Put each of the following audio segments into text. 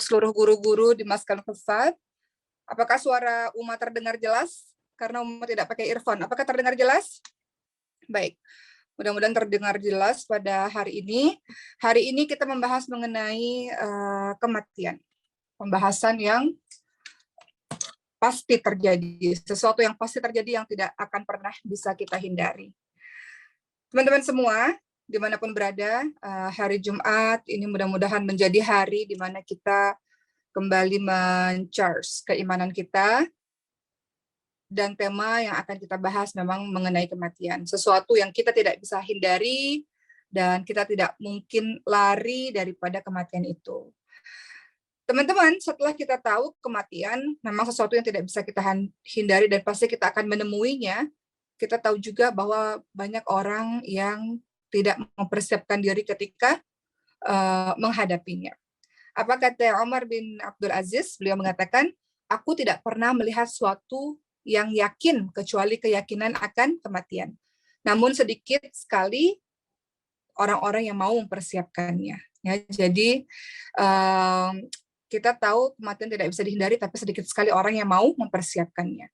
seluruh guru-guru di Maskan Fasad. Apakah suara Uma terdengar jelas? Karena Uma tidak pakai earphone. Apakah terdengar jelas? Baik. Mudah-mudahan terdengar jelas pada hari ini. Hari ini kita membahas mengenai kematian. Pembahasan yang pasti terjadi. Sesuatu yang pasti terjadi yang tidak akan pernah bisa kita hindari. Teman-teman semua, dimanapun berada, hari Jumat ini mudah-mudahan menjadi hari di mana kita kembali men-charge keimanan kita, dan tema yang akan kita bahas memang mengenai kematian. Sesuatu yang kita tidak bisa hindari, dan kita tidak mungkin lari daripada kematian itu. Teman-teman, setelah kita tahu kematian, memang sesuatu yang tidak bisa kita hindari dan pasti kita akan menemuinya, kita tahu juga bahwa banyak orang yang tidak mempersiapkan diri ketika menghadapinya. Apa kata Umar bin Abdul Aziz? Beliau mengatakan, aku tidak pernah melihat suatu yang yakin kecuali keyakinan akan kematian. Namun sedikit sekali orang-orang yang mau mempersiapkannya. Ya, jadi kita tahu kematian tidak bisa dihindari, tapi sedikit sekali orang yang mau mempersiapkannya.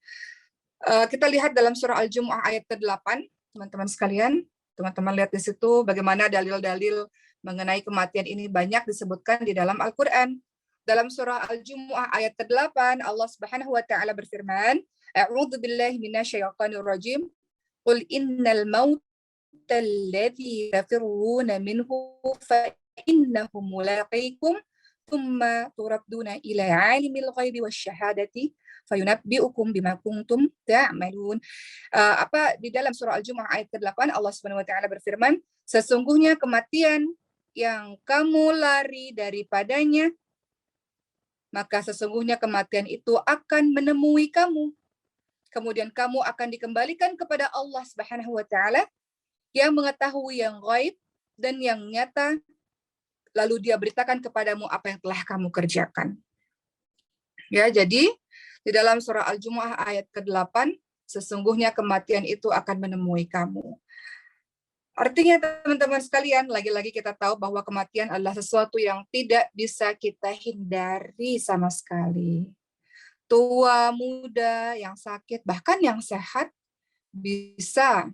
Kita lihat dalam surah Al-Jumu'ah ayat ke-8, teman-teman sekalian. Teman-teman lihat di situ bagaimana dalil-dalil mengenai kematian ini banyak disebutkan di dalam Al-Quran. Dalam surah Al-Jumu'ah ayat ke-8, Allah Subhanahu wa taala berfirman, A'udzu billahi minasyaitonir rajim. Qul innal mauta alladzi tafirruna minhu fa innahu mulaqikum thumma turadduna ila 'alimil ghaibi wasyahadati fayunabbi'ukum bima kuntum ta'malun. Di dalam surah Al-Jumu'ah ayat ke-8 Allah Subhanahu wa taala berfirman, sesungguhnya kematian yang kamu lari daripadanya, maka sesungguhnya kematian itu akan menemui kamu. Kemudian kamu akan dikembalikan kepada Allah Subhanahu wa taala yang mengetahui yang gaib dan yang nyata, lalu Dia beritakan kepadamu apa yang telah kamu kerjakan. Ya, jadi di dalam surah Al-Jumu'ah ayat ke-8, sesungguhnya kematian itu akan menemui kamu. Artinya teman-teman sekalian, lagi-lagi kita tahu bahwa kematian adalah sesuatu yang tidak bisa kita hindari sama sekali. Tua, muda, yang sakit, bahkan yang sehat bisa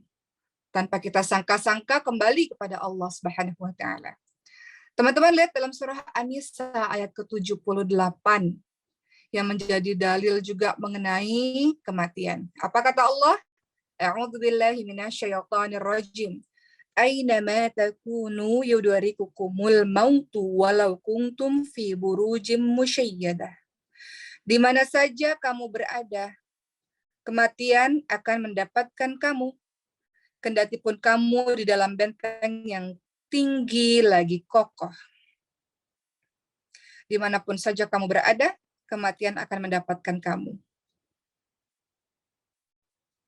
tanpa kita sangka-sangka kembali kepada Allah Subhanahu wa taala. Teman-teman lihat dalam surah An-Nisa ayat ke-78 yang menjadi dalil juga mengenai kematian. Apa kata Allah? A'udzu billahi minasyaitonir rajim. Ainama takunu yudrikukumul mautu walau kuntum fi burujim musyayyadah. Di mana saja kamu berada, kematian akan mendapatkan kamu, kendati pun kamu di dalam benteng yang tinggi lagi kokoh. Dimanapun saja kamu berada, kematian akan mendapatkan kamu.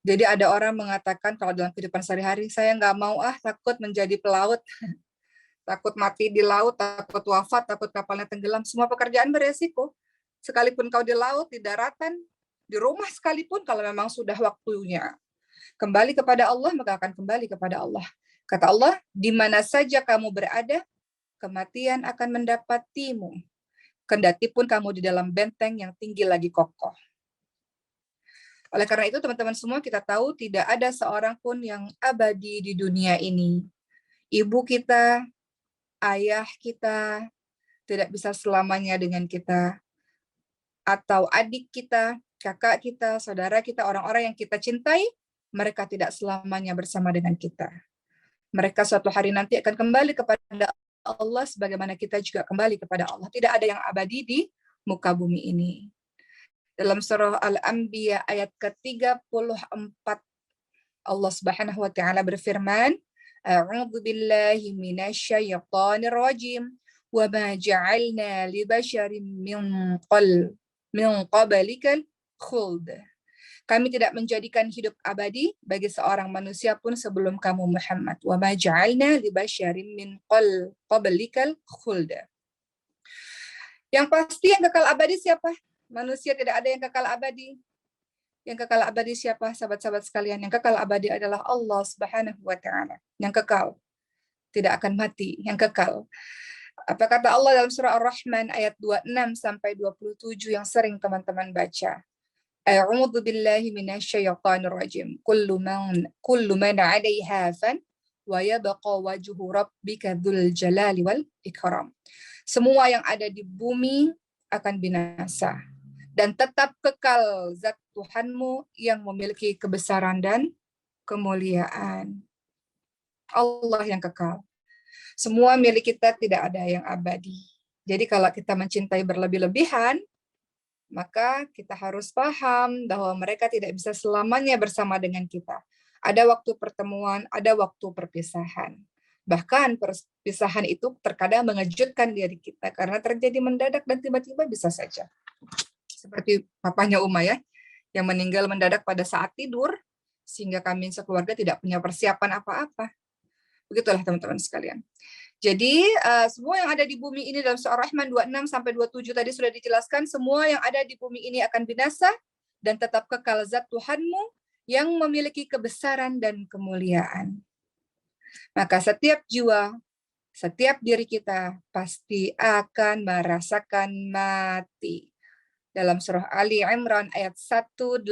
Jadi ada orang mengatakan kalau dalam kehidupan sehari-hari, saya nggak mau takut menjadi pelaut, takut mati di laut, takut wafat, takut kapalnya tenggelam. Semua pekerjaan beresiko. Sekalipun kau di laut, di daratan, di rumah sekalipun, kalau memang sudah waktunya kembali kepada Allah, maka akan kembali kepada Allah. Kata Allah, di mana saja kamu berada, kematian akan mendapatimu. Kendati pun kamu di dalam benteng yang tinggi lagi kokoh. Oleh karena itu teman-teman semua kita tahu tidak ada seorang pun yang abadi di dunia ini. Ibu kita, ayah kita tidak bisa selamanya dengan kita. Atau adik kita, kakak kita, saudara kita, orang-orang yang kita cintai, mereka tidak selamanya bersama dengan kita. Mereka suatu hari nanti akan kembali kepada Allah sebagaimana kita juga kembali kepada Allah. Tidak ada yang abadi di muka bumi ini. Dalam surah Al-Anbiya ayat ke-34 Allah Subhanahu wa taala berfirman, A'udzu billahi minasyaitonir rajim. Wa ma ja'alna li basyarin min qabalikal khuld. Kami tidak menjadikan hidup abadi bagi seorang manusia pun sebelum kamu Muhammad. Wa ma ja'alna li basyarin min qabalikal khuld. Yang pasti yang kekal abadi siapa? Manusia tidak ada yang kekal abadi. Yang kekal abadi siapa, sahabat-sahabat sekalian? Yang kekal abadi adalah Allah Subhanahu wa taala. Yang kekal, tidak akan mati, yang kekal. Apa kata Allah dalam surah Ar-Rahman ayat 26 sampai 27 yang sering teman-teman baca? A'udzu billahi minasyaitonir rajim. Kullu man 'alaiha fan wa yabqa wajhu rabbika dzul jalali wal ikram. Semua yang ada di bumi akan binasa dan tetap kekal zat Tuhanmu yang memiliki kebesaran dan kemuliaan. Allah yang kekal. Semua milik kita, tidak ada yang abadi. Jadi kalau kita mencintai berlebih-lebihan, maka kita harus paham bahwa mereka tidak bisa selamanya bersama dengan kita. Ada waktu pertemuan, ada waktu perpisahan. Bahkan perpisahan itu terkadang mengejutkan diri kita karena terjadi mendadak dan tiba-tiba bisa saja. Seperti papanya Uma ya, yang meninggal mendadak pada saat tidur, sehingga kami sekeluarga tidak punya persiapan apa-apa. Begitulah teman-teman sekalian. Jadi semua yang ada di bumi ini dalam surah Ar-Rahman 26 sampai 27 tadi sudah dijelaskan, semua yang ada di bumi ini akan binasa dan tetap kekal zat Tuhanmu yang memiliki kebesaran dan kemuliaan. Maka setiap jiwa, setiap diri kita pasti akan merasakan mati. Dalam surah Ali Imran ayat 185,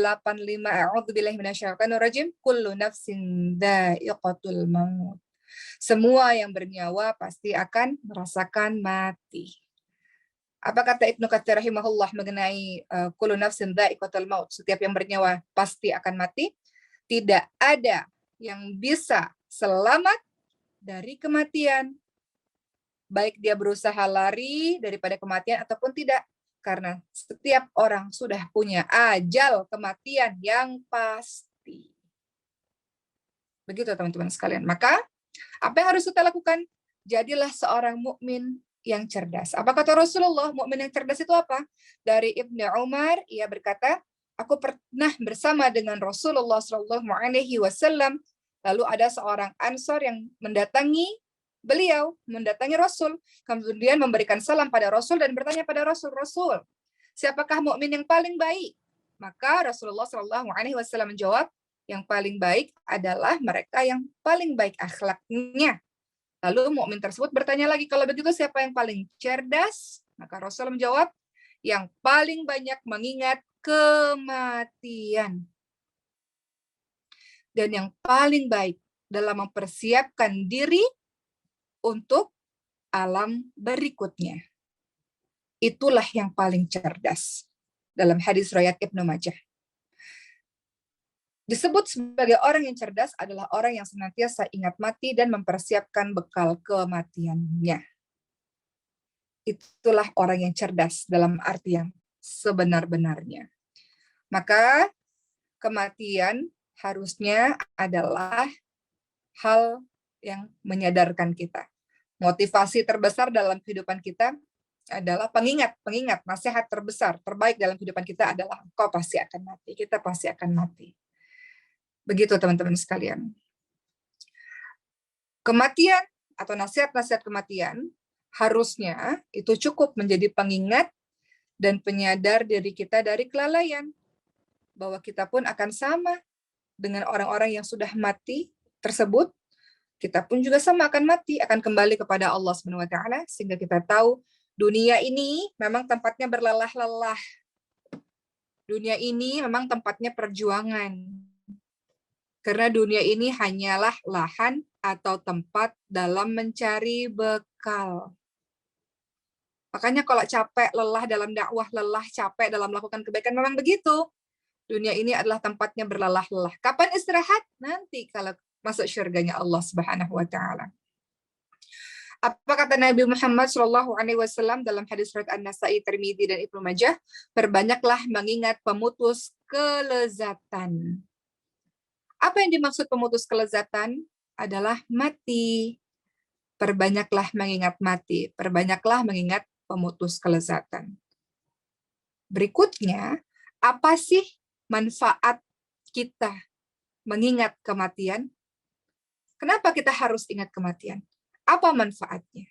a'udzubillahi minasyaitonir rajim, kullu nafsin dha'iqatul maut. Semua yang bernyawa pasti akan merasakan mati. Apa kata Ibnu Katsir rahimahullah mengenai kullu nafsin dha'iqatul maut? Setiap yang bernyawa pasti akan mati. Tidak ada yang bisa selamat dari kematian. Baik dia berusaha lari daripada kematian ataupun tidak. Karena setiap orang sudah punya ajal kematian yang pasti. Begitu teman-teman sekalian. Maka apa yang harus kita lakukan? Jadilah seorang mukmin yang cerdas. Apa kata Rasulullah? Mukmin yang cerdas itu apa? Dari Ibnu Umar, ia berkata, aku pernah bersama dengan Rasulullah SAW. Lalu ada seorang Ansor yang mendatangi beliau, mendatangi Rasul, kemudian memberikan salam pada Rasul dan bertanya pada Rasul, Rasul, siapakah mukmin yang paling baik? Maka Rasulullah SAW menjawab, yang paling baik adalah mereka yang paling baik akhlaknya. Lalu mukmin tersebut bertanya lagi, kalau begitu siapa yang paling cerdas? Maka Rasul menjawab, yang paling banyak mengingat kematian. Dan yang paling baik dalam mempersiapkan diri untuk alam berikutnya. Itulah yang paling cerdas. Dalam hadis riwayat Ibnu Majah. Disebut sebagai orang yang cerdas adalah orang yang senantiasa ingat mati dan mempersiapkan bekal kematiannya. Itulah orang yang cerdas dalam arti yang sebenar-benarnya. Maka kematian harusnya adalah hal yang menyadarkan kita. Motivasi terbesar dalam kehidupan kita adalah pengingat, nasihat terbesar, terbaik dalam kehidupan kita adalah engkau pasti akan mati, kita pasti akan mati. Begitu teman-teman sekalian. Kematian atau nasihat-nasihat kematian harusnya itu cukup menjadi pengingat dan penyadar diri kita dari kelalaian. Bahwa kita pun akan sama dengan orang-orang yang sudah mati tersebut. Kita pun juga sama akan mati, akan kembali kepada Allah SWT, sehingga kita tahu dunia ini memang tempatnya berlelah-lelah. Dunia ini memang tempatnya perjuangan. Karena dunia ini hanyalah lahan atau tempat dalam mencari bekal. Makanya kalau capek, lelah dalam dakwah, lelah, capek dalam melakukan kebaikan, memang begitu. Dunia ini adalah tempatnya berlelah-lelah. Kapan istirahat? Nanti kalau masuk syurganya Allah Subhanahu wa taala. Apa kata Nabi Muhammad SAW dalam hadis riwayat An-Nasa'i, Tirmidzi dan Ibnu Majah? Perbanyaklah mengingat pemutus kelezatan. Apa yang dimaksud pemutus kelezatan? Adalah mati. Perbanyaklah mengingat mati. Perbanyaklah mengingat pemutus kelezatan. Berikutnya, apa sih manfaat kita mengingat kematian? Kenapa kita harus ingat kematian? Apa manfaatnya?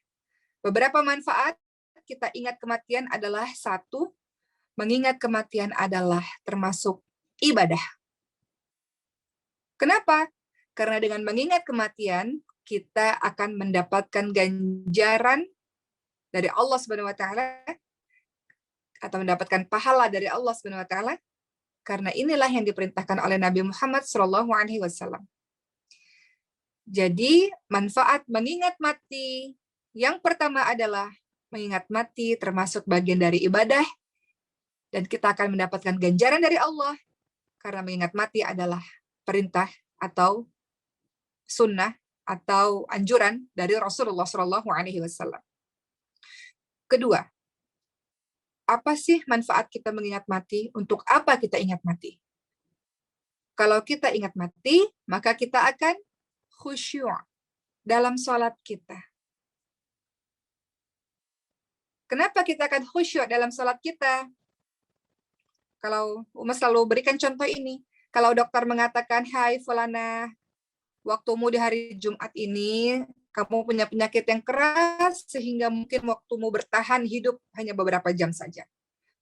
Beberapa manfaat kita ingat kematian adalah satu, mengingat kematian adalah termasuk ibadah. Kenapa? Karena dengan mengingat kematian, kita akan mendapatkan ganjaran dari Allah Subhanahu wa taala atau mendapatkan pahala dari Allah Subhanahu wa taala, karena inilah yang diperintahkan oleh Nabi Muhammad sallallahu alaihi wasallam. Jadi, manfaat mengingat mati yang pertama adalah mengingat mati termasuk bagian dari ibadah, dan kita akan mendapatkan ganjaran dari Allah karena mengingat mati adalah perintah atau sunnah atau anjuran dari Rasulullah Shallallahu Alaihi Wasallam. Kedua, apa sih manfaat kita mengingat mati? Untuk apa kita ingat mati? Kalau kita ingat mati, maka kita akan khusyuk dalam sholat kita. Kenapa kita akan khusyuk dalam sholat kita? Kalau Uma selalu berikan contoh ini, kalau dokter mengatakan, hai fulana, waktumu di hari Jumat ini, kamu punya penyakit yang keras, sehingga mungkin waktumu bertahan hidup hanya beberapa jam saja.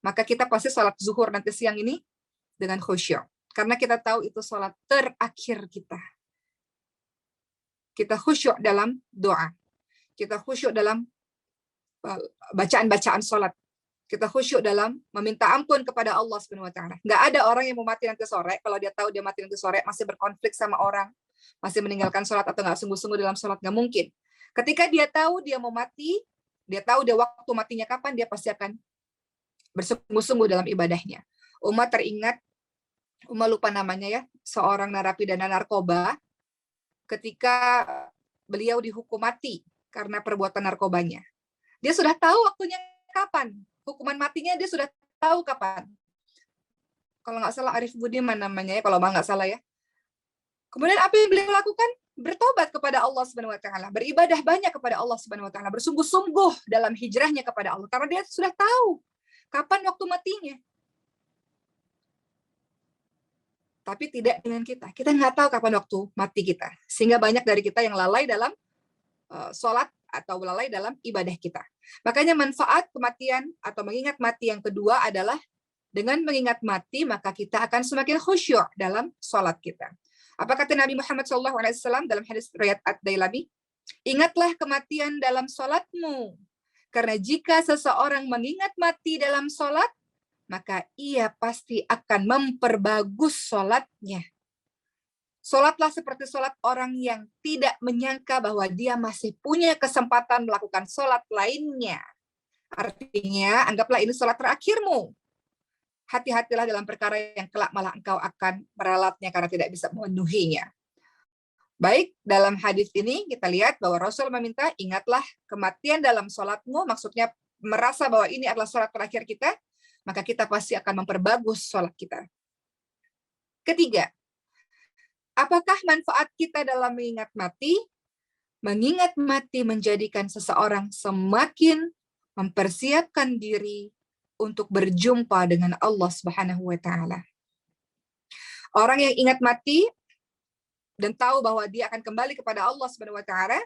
Maka kita pasti sholat zuhur nanti siang ini dengan khusyuk. Karena kita tahu itu sholat terakhir kita. Kita khusyuk dalam doa. Kita khusyuk dalam bacaan-bacaan sholat. Kita khusyuk dalam meminta ampun kepada Allah Subhanahu wa taala. Nggak ada orang yang mau mati nanti sore, kalau dia tahu dia mati nanti sore, masih berkonflik sama orang, masih meninggalkan sholat atau nggak sungguh-sungguh dalam sholat, nggak mungkin. Ketika dia tahu dia mau mati, dia tahu dia waktu matinya kapan, dia pasti akan bersungguh-sungguh dalam ibadahnya. Uma lupa namanya ya, seorang narapidana narkoba, ketika beliau dihukum mati karena perbuatan narkobanya. Dia sudah tahu waktunya kapan. Hukuman matinya dia sudah tahu kapan. Kalau nggak salah Arif Budiman namanya ya, kalau nggak salah ya. Kemudian apa yang beliau lakukan? Bertobat kepada Allah Subhanahu wa taala, beribadah banyak kepada Allah Subhanahu wa taala, bersungguh-sungguh dalam hijrahnya kepada Allah karena dia sudah tahu kapan waktu matinya. Tapi tidak dengan kita. Kita nggak tahu kapan waktu mati kita. Sehingga banyak dari kita yang lalai dalam sholat atau lalai dalam ibadah kita. Makanya manfaat kematian atau mengingat mati yang kedua adalah dengan mengingat mati maka kita akan semakin khusyuk dalam sholat kita. Apa kata Nabi Muhammad SAW dalam hadis riwayat Ad-Dailami? Ingatlah kematian dalam sholatmu. Karena jika seseorang mengingat mati dalam sholat, maka ia pasti akan memperbagus sholatnya. Sholatlah seperti sholat orang yang tidak menyangka bahwa dia masih punya kesempatan melakukan sholat lainnya. Artinya, anggaplah ini sholat terakhirmu. Hati-hatilah dalam perkara yang kelak malah engkau akan meralatnya karena tidak bisa memenuhinya. Baik, dalam hadis ini kita lihat bahwa Rasul meminta, ingatlah kematian dalam sholatmu, maksudnya merasa bahwa ini adalah sholat terakhir kita, maka kita pasti akan memperbagus sholat kita. Ketiga, apakah manfaat kita dalam mengingat mati? Mengingat mati menjadikan seseorang semakin mempersiapkan diri untuk berjumpa dengan Allah Subhanahu wa taala. Orang yang ingat mati dan tahu bahwa dia akan kembali kepada Allah Subhanahu wa taala,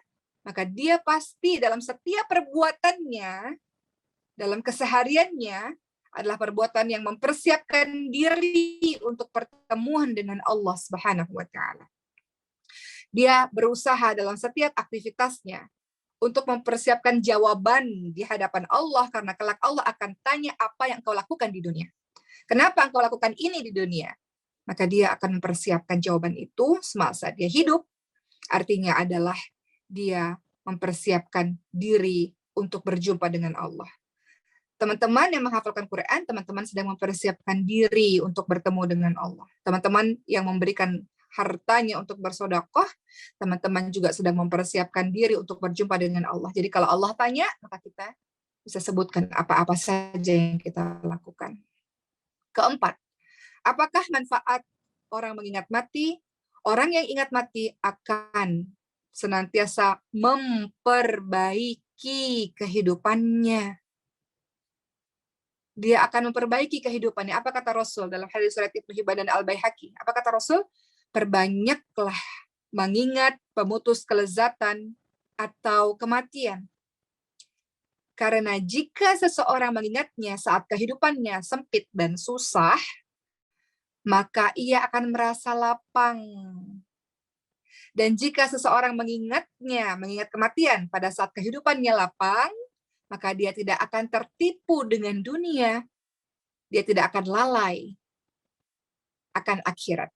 maka dia pasti dalam setiap perbuatannya, dalam kesehariannya adalah perbuatan yang mempersiapkan diri untuk pertemuan dengan Allah Subhanahu wa taala. Dia berusaha dalam setiap aktivitasnya untuk mempersiapkan jawaban di hadapan Allah karena kelak Allah akan tanya apa yang engkau lakukan di dunia. Kenapa engkau lakukan ini di dunia? Maka dia akan mempersiapkan jawaban itu semasa dia hidup. Artinya adalah dia mempersiapkan diri untuk berjumpa dengan Allah. Teman-teman yang menghafalkan Quran, teman-teman sedang mempersiapkan diri untuk bertemu dengan Allah. Teman-teman yang memberikan hartanya untuk bersedekah, teman-teman juga sedang mempersiapkan diri untuk berjumpa dengan Allah. Jadi kalau Allah tanya, maka kita bisa sebutkan apa-apa saja yang kita lakukan. Keempat, apakah manfaat orang mengingat mati? Orang yang ingat mati akan senantiasa memperbaiki kehidupannya. Dia akan memperbaiki kehidupannya. Apa kata Rasul dalam hadis riwayat Ibnu Hibban dan Al-Baihaqi? Apa kata Rasul? Perbanyaklah mengingat pemutus kelezatan atau kematian. Karena jika seseorang mengingatnya saat kehidupannya sempit dan susah, maka ia akan merasa lapang. Dan jika seseorang mengingat kematian pada saat kehidupannya lapang, maka dia tidak akan tertipu dengan dunia, dia tidak akan lalai akan akhirat.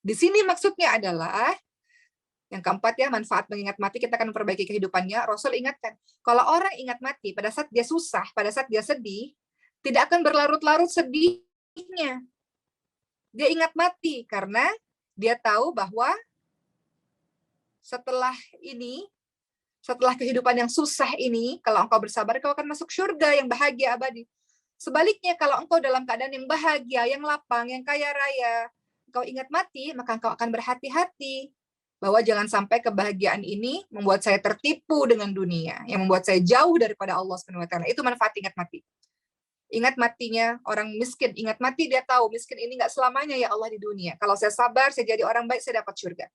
Di sini maksudnya adalah yang keempat ya, manfaat mengingat mati, kita akan memperbaiki kehidupannya. Rasul ingatkan, kalau orang ingat mati pada saat dia susah, pada saat dia sedih, tidak akan berlarut-larut sedihnya. Dia ingat mati karena dia tahu bahwa setelah ini, setelah kehidupan yang susah ini, kalau engkau bersabar, kau akan masuk surga yang bahagia abadi. Sebaliknya, kalau engkau dalam keadaan yang bahagia, yang lapang, yang kaya raya, engkau ingat mati, maka engkau akan berhati-hati bahwa jangan sampai kebahagiaan ini membuat saya tertipu dengan dunia, yang membuat saya jauh daripada Allah SWT. Itu manfaat ingat mati. Ingat matinya orang miskin, ingat mati dia tahu miskin ini nggak selamanya ya Allah di dunia. Kalau saya sabar, saya jadi orang baik, saya dapat surga.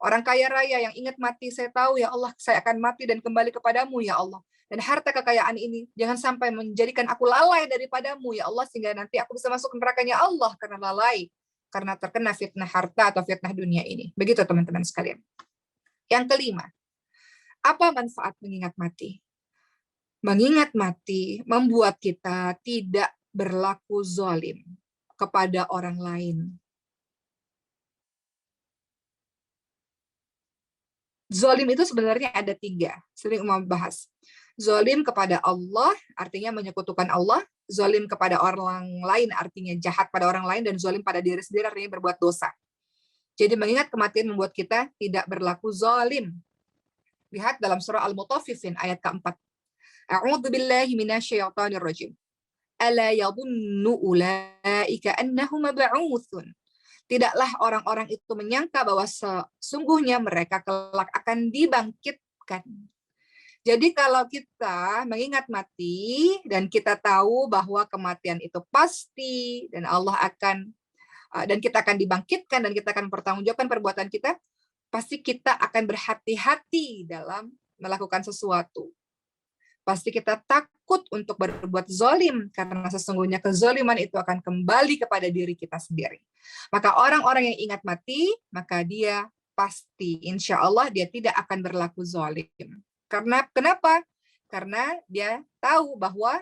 Orang kaya raya yang ingat mati, saya tahu ya Allah, saya akan mati dan kembali kepadamu ya Allah. Dan harta kekayaan ini jangan sampai menjadikan aku lalai daripadamu ya Allah, sehingga nanti aku bisa masuk nerakanya Allah karena lalai, karena terkena fitnah harta atau fitnah dunia ini. Begitu teman-teman sekalian. Yang kelima, apa manfaat mengingat mati? Mengingat mati membuat kita tidak berlaku zalim kepada orang lain. Zalim itu sebenarnya ada 3, sering membahas. Zalim kepada Allah, artinya menyekutukan Allah. Zalim kepada orang lain, artinya jahat pada orang lain. Dan zalim pada diri sendiri, artinya berbuat dosa. Jadi mengingat kematian membuat kita tidak berlaku zalim. Lihat dalam surah Al-Mutaffifin ayat keempat. A'udzu billahi minasyaitonir rajim. Ala yadhunnu ulaika annahum mab'utsun. Tidaklah orang-orang itu menyangka bahwa sesungguhnya mereka kelak akan dibangkitkan. Jadi kalau kita mengingat mati dan kita tahu bahwa kematian itu pasti dan Allah akan dan kita akan dibangkitkan dan kita akan mempertanggungjawabkan perbuatan kita, pasti kita akan berhati-hati dalam melakukan sesuatu. Pasti kita takut untuk berbuat zalim karena sesungguhnya kezaliman itu akan kembali kepada diri kita sendiri. Maka orang-orang yang ingat mati, maka dia pasti insya Allah dia tidak akan berlaku zalim. Karena kenapa? Karena dia tahu bahwa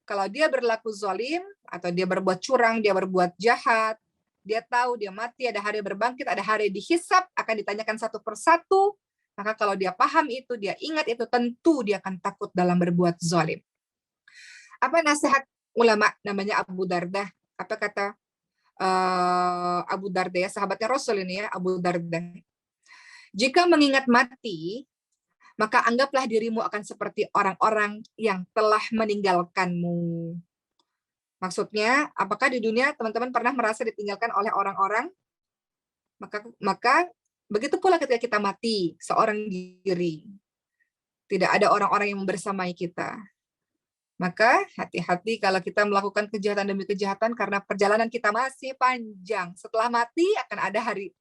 kalau dia berlaku zalim atau dia berbuat curang, dia berbuat jahat, dia tahu dia mati, ada hari berbangkit, ada hari dihisap, akan ditanyakan satu persatu. Maka kalau dia paham itu, dia ingat itu, tentu dia akan takut dalam berbuat zalim. Apa nasihat ulama namanya Abu Darda? Apa kata Abu Darda ya, sahabatnya Rasul ini ya, Abu Darda. Jika mengingat mati, maka anggaplah dirimu akan seperti orang-orang yang telah meninggalkanmu. Maksudnya, apakah di dunia teman-teman pernah merasa ditinggalkan oleh orang-orang? Maka begitu pula ketika kita mati, seorang diri. Tidak ada orang-orang yang membersamai kita. Maka hati-hati kalau kita melakukan kejahatan demi kejahatan karena perjalanan kita masih panjang. Setelah mati akan ada hari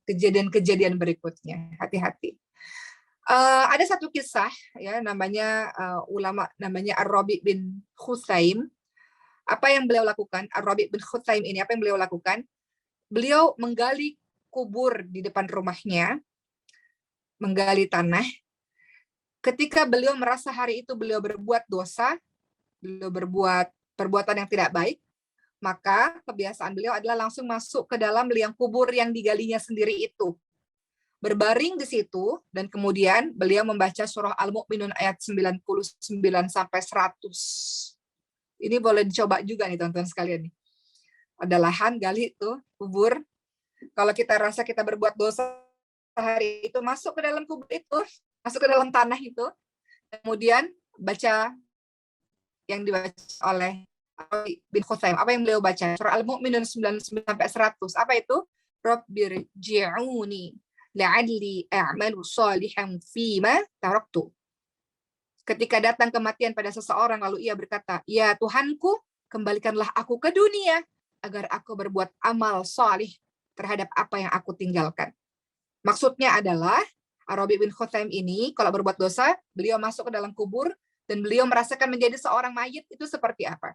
kejadian-kejadian berikutnya. Hati-hati. Ada satu kisah ya namanya ulama namanya Ar-Rabi bin Khusaim. Apa yang beliau lakukan? Ar-Rabi bin Khusaim ini apa yang beliau lakukan? Beliau menggali kubur di depan rumahnya, menggali tanah. Ketika beliau merasa hari itu beliau berbuat dosa, beliau berbuat perbuatan yang tidak baik, maka kebiasaan beliau adalah langsung masuk ke dalam liang kubur yang digalinya sendiri itu. Berbaring di situ, dan kemudian beliau membaca surah Al-Mu'minun ayat 99 sampai 100. Ini boleh dicoba juga nih teman-teman sekalian nih. Ada lahan, gali itu, kubur. Kalau kita rasa kita berbuat dosa hari itu, masuk ke dalam kubur itu, masuk ke dalam tanah itu, kemudian baca yang dibaca oleh bin Khusaim. Apa yang beliau baca? Surah Al-Mu'minun 99 sampai 100. Apa itu? Rabbirji'uni la'alli a'malu salihan fima taraktu. Ketika datang kematian pada seseorang, lalu ia berkata, ya Tuhanku, kembalikanlah aku ke dunia, agar aku berbuat amal salih terhadap apa yang aku tinggalkan. Maksudnya adalah, Ar-Rabi bin Khusaim ini, kalau berbuat dosa, beliau masuk ke dalam kubur, dan beliau merasakan menjadi seorang mayit, itu seperti apa.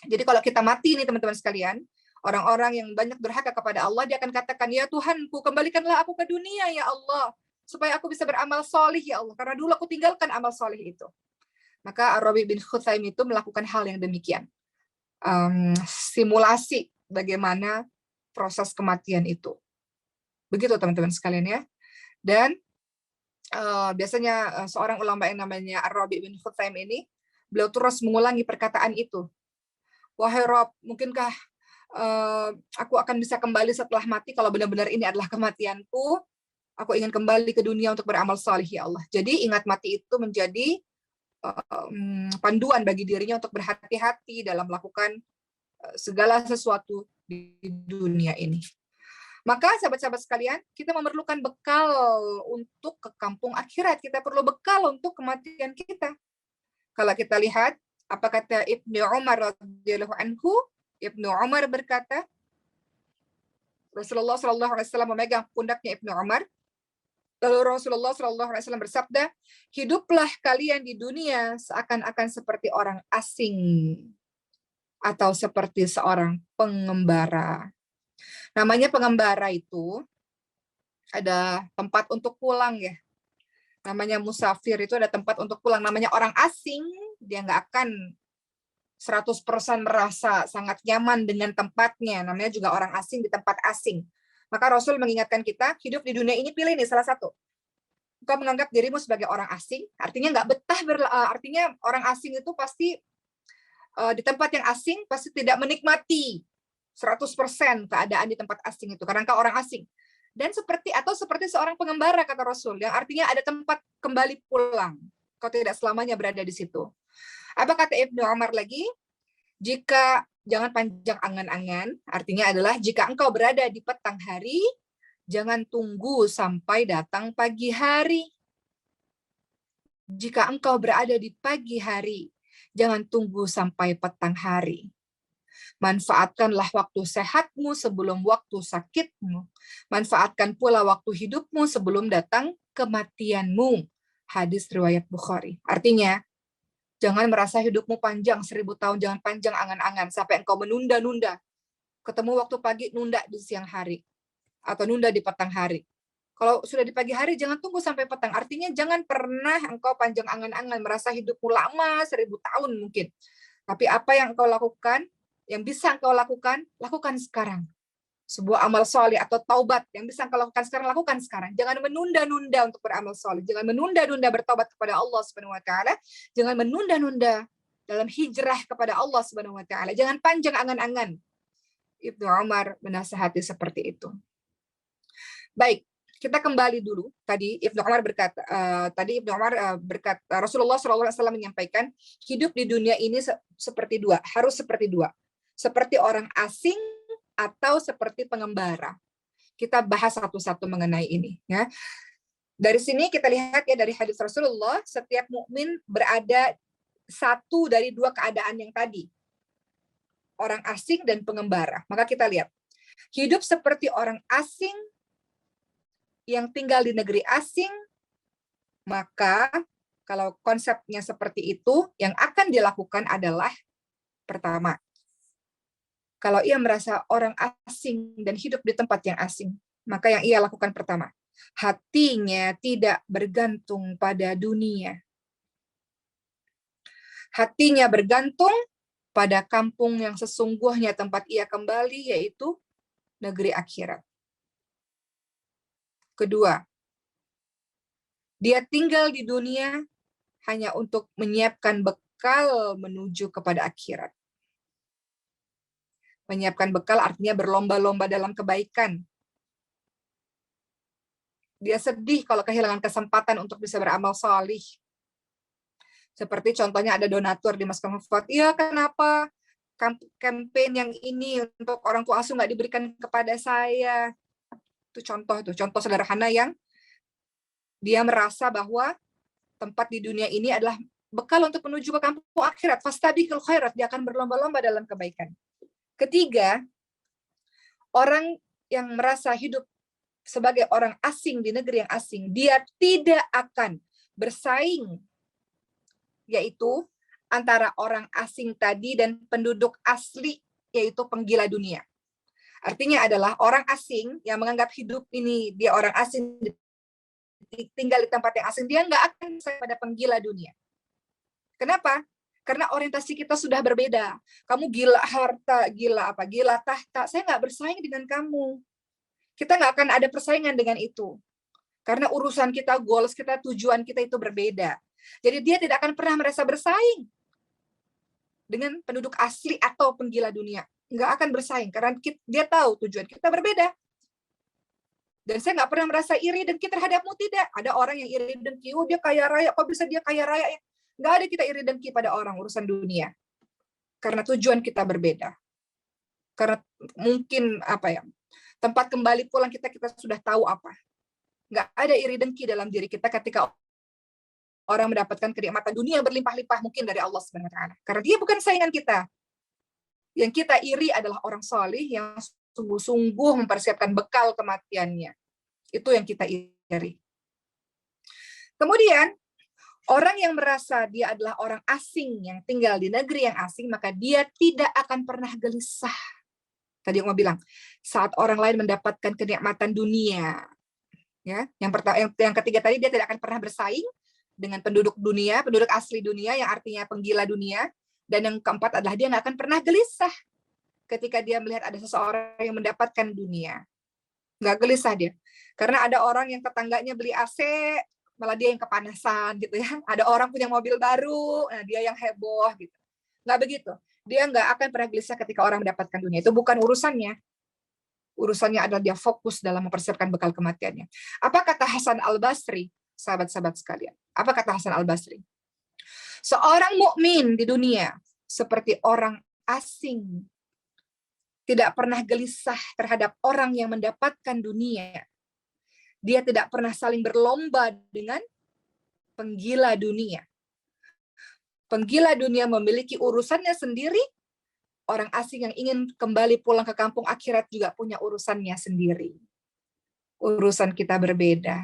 Jadi kalau kita mati nih teman-teman sekalian, orang-orang yang banyak durhaka kepada Allah, dia akan katakan, ya Tuhanku, kembalikanlah aku ke dunia, ya Allah. supaya aku bisa beramal solih ya Allah, karena dulu aku tinggalkan amal solih itu. Maka Ar-Rabi bin Khuthaim itu melakukan hal yang demikian. Simulasi bagaimana proses kematian itu. Begitu teman-teman sekalian ya. Dan biasanya seorang ulama yang namanya Ar-Rabi bin Khuthaim ini, beliau terus mengulangi perkataan itu. Wahai Rob, mungkinkah aku akan bisa kembali setelah mati kalau benar-benar ini adalah kematianku? Aku ingin kembali ke dunia untuk beramal salih ya Allah. Jadi ingat mati itu menjadi panduan bagi dirinya untuk berhati-hati dalam melakukan segala sesuatu di dunia ini. Maka sahabat-sahabat sekalian, kita memerlukan bekal untuk ke kampung akhirat. Kita perlu bekal untuk kematian kita. Kalau kita lihat, apa kata Ibnu Umar radhiyallahu anhu? Ibnu Umar berkata, Rasulullah Shallallahu Alaihi Wasallam memegang pundaknya Ibnu Umar. Lalu Rasulullah Shallallahu Alaihi Wasallam bersabda, hiduplah kalian di dunia seakan-akan seperti orang asing atau seperti seorang pengembara. Namanya pengembara itu ada tempat untuk pulang ya. Namanya musafir itu ada tempat untuk pulang. Namanya orang asing, dia nggak akan 100% merasa sangat nyaman dengan tempatnya. Namanya juga orang asing di tempat asing. Maka Rasul mengingatkan kita, hidup di dunia ini pilih nih salah satu. Engkau menganggap dirimu sebagai orang asing, artinya nggak betah, artinya orang asing itu pasti di tempat yang asing pasti tidak menikmati 100% keadaan di tempat asing itu, karena engkau orang asing. Dan seperti seorang pengembara kata Rasul, yang artinya ada tempat kembali pulang. Kau tidak selamanya berada di situ. Apa kata Ibnu Umar lagi? Jika jangan panjang angan-angan, artinya adalah jika engkau berada di petang hari, jangan tunggu sampai datang pagi hari. Jika engkau berada di pagi hari, jangan tunggu sampai petang hari. Manfaatkanlah waktu sehatmu sebelum waktu sakitmu. Manfaatkan pula waktu hidupmu sebelum datang kematianmu. Hadis riwayat Bukhari. Artinya, jangan merasa hidupmu panjang 1000 tahun, jangan panjang angan-angan sampai engkau menunda-nunda. Ketemu waktu pagi, nunda di siang hari. Atau nunda di petang hari. Kalau sudah di pagi hari, jangan tunggu sampai petang. Artinya jangan pernah engkau panjang angan-angan, merasa hidupmu lama, 1000 tahun mungkin. Tapi apa yang engkau lakukan, yang bisa engkau lakukan sekarang. Sebuah amal soleh atau taubat yang bisa engkau lakukan sekarang, lakukan sekarang. Jangan menunda-nunda untuk beramal soleh. Jangan menunda-nunda bertobat kepada Allah Subhanahu Wa Taala. Jangan menunda-nunda dalam hijrah kepada Allah Subhanahu Wa Taala. Jangan panjang angan-angan. Ibnu Umar menasihati seperti itu. Baik, kita kembali dulu. Tadi Ibnu Umar berkata, Rasulullah SAW menyampaikan hidup di dunia ini harus seperti dua. Seperti orang asing atau seperti pengembara. Kita bahas satu-satu mengenai ini ya. Dari sini kita lihat ya, dari hadis Rasulullah, setiap mukmin berada satu dari dua keadaan yang tadi. Orang asing dan pengembara. Maka kita lihat, hidup seperti orang asing yang tinggal di negeri asing, maka kalau konsepnya seperti itu, yang akan dilakukan adalah pertama, kalau ia merasa orang asing dan hidup di tempat yang asing, maka yang ia lakukan pertama, hatinya tidak bergantung pada dunia. Hatinya bergantung pada kampung yang sesungguhnya tempat ia kembali, yaitu negeri akhirat. Kedua, dia tinggal di dunia hanya untuk menyiapkan bekal menuju kepada akhirat. Menyiapkan bekal artinya berlomba-lomba dalam kebaikan. Dia sedih kalau kehilangan kesempatan untuk bisa beramal salih. Seperti contohnya ada donatur di Mas Komfort. Iya, kenapa kampanye yang ini untuk orang tua asuh nggak diberikan kepada saya? Itu contoh sederhana yang dia merasa bahwa tempat di dunia ini adalah bekal untuk menuju ke kampung akhirat. Fastabiqul khairat, dia akan berlomba-lomba dalam kebaikan. Ketiga, orang yang merasa hidup sebagai orang asing di negeri yang asing, dia tidak akan bersaing, yaitu antara orang asing tadi dan penduduk asli, yaitu penggila dunia. Artinya adalah orang asing yang menganggap hidup ini dia orang asing di tinggal di tempat yang asing, dia nggak akan bersaing pada penggila dunia. Kenapa? Karena orientasi kita sudah berbeda. Kamu gila harta, gila apa? Gila tahta. Saya nggak bersaing dengan kamu. Kita nggak akan ada persaingan dengan itu. Karena urusan kita, goals kita, tujuan kita itu berbeda. Jadi dia tidak akan pernah merasa bersaing dengan penduduk asli atau penggila dunia. Nggak akan bersaing, karena dia tahu tujuan kita berbeda. Dan saya nggak pernah merasa iri dengki terhadapmu, tidak. Ada orang yang iri dengki, oh dia kaya raya, kok bisa dia kaya raya? Nggak ada kita iri dengki pada orang urusan dunia. Karena tujuan kita berbeda. Karena mungkin tempat kembali pulang kita sudah tahu apa. Nggak ada iri dengki dalam diri kita ketika orang mendapatkan kenikmatan dunia berlimpah-limpah mungkin dari Allah SWT. Karena dia bukan saingan kita. Yang kita iri adalah orang solih yang sungguh-sungguh mempersiapkan bekal kematiannya. Itu yang kita iri. Kemudian, orang yang merasa dia adalah orang asing yang tinggal di negeri yang asing, maka dia tidak akan pernah gelisah. Tadi yang mau bilang, saat orang lain mendapatkan kenikmatan dunia, ya, yang ketiga tadi dia tidak akan pernah bersaing dengan penduduk dunia, penduduk asli dunia yang artinya penggila dunia, dan yang keempat adalah dia nggak akan pernah gelisah ketika dia melihat ada seseorang yang mendapatkan dunia. Nggak gelisah dia, karena ada orang yang tetangganya beli AC, malah dia yang kepanasan gitu ya. Ada orang punya mobil baru, nah dia yang heboh gitu. Nggak begitu. Dia nggak akan pernah gelisah ketika orang mendapatkan dunia. Itu bukan urusannya. Urusannya adalah dia fokus dalam mempersiapkan bekal kematiannya. Apa kata Hasan Al-Basri, sahabat-sahabat sekalian? Apa kata Hasan Al-Basri? Seorang mukmin di dunia seperti orang asing, tidak pernah gelisah terhadap orang yang mendapatkan dunia. Dia tidak pernah saling berlomba dengan penggila dunia. Penggila dunia memiliki urusannya sendiri, orang asing yang ingin kembali pulang ke kampung akhirat juga punya urusannya sendiri. Urusan kita berbeda.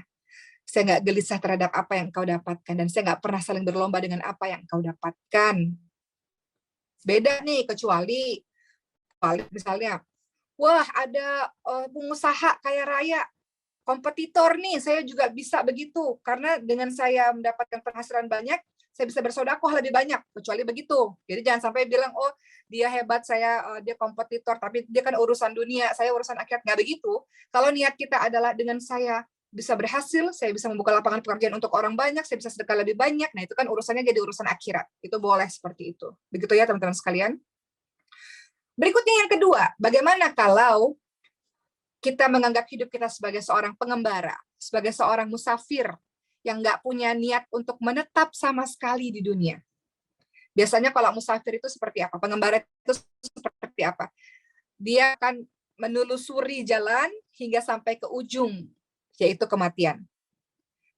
Saya nggak gelisah terhadap apa yang engkau dapatkan, dan saya nggak pernah saling berlomba dengan apa yang engkau dapatkan. Beda nih, kecuali misalnya, wah ada pengusaha kaya raya, kompetitor nih, saya juga bisa begitu, karena dengan saya mendapatkan penghasilan banyak, saya bisa bersedekah lebih banyak, kecuali begitu. Jadi jangan sampai bilang, oh dia hebat, dia kompetitor, tapi dia kan urusan dunia, saya urusan akhirat. Nggak begitu. Kalau niat kita adalah dengan saya bisa berhasil, saya bisa membuka lapangan pekerjaan untuk orang banyak, saya bisa sedekah lebih banyak, nah itu kan urusannya jadi urusan akhirat. Itu boleh seperti itu. Begitu ya teman-teman sekalian. Berikutnya yang kedua, bagaimana kalau kita menganggap hidup kita sebagai seorang pengembara, sebagai seorang musafir yang nggak punya niat untuk menetap sama sekali di dunia. Biasanya kalau musafir itu seperti apa? Pengembara itu seperti apa? Dia akan menelusuri jalan hingga sampai ke ujung, yaitu kematian.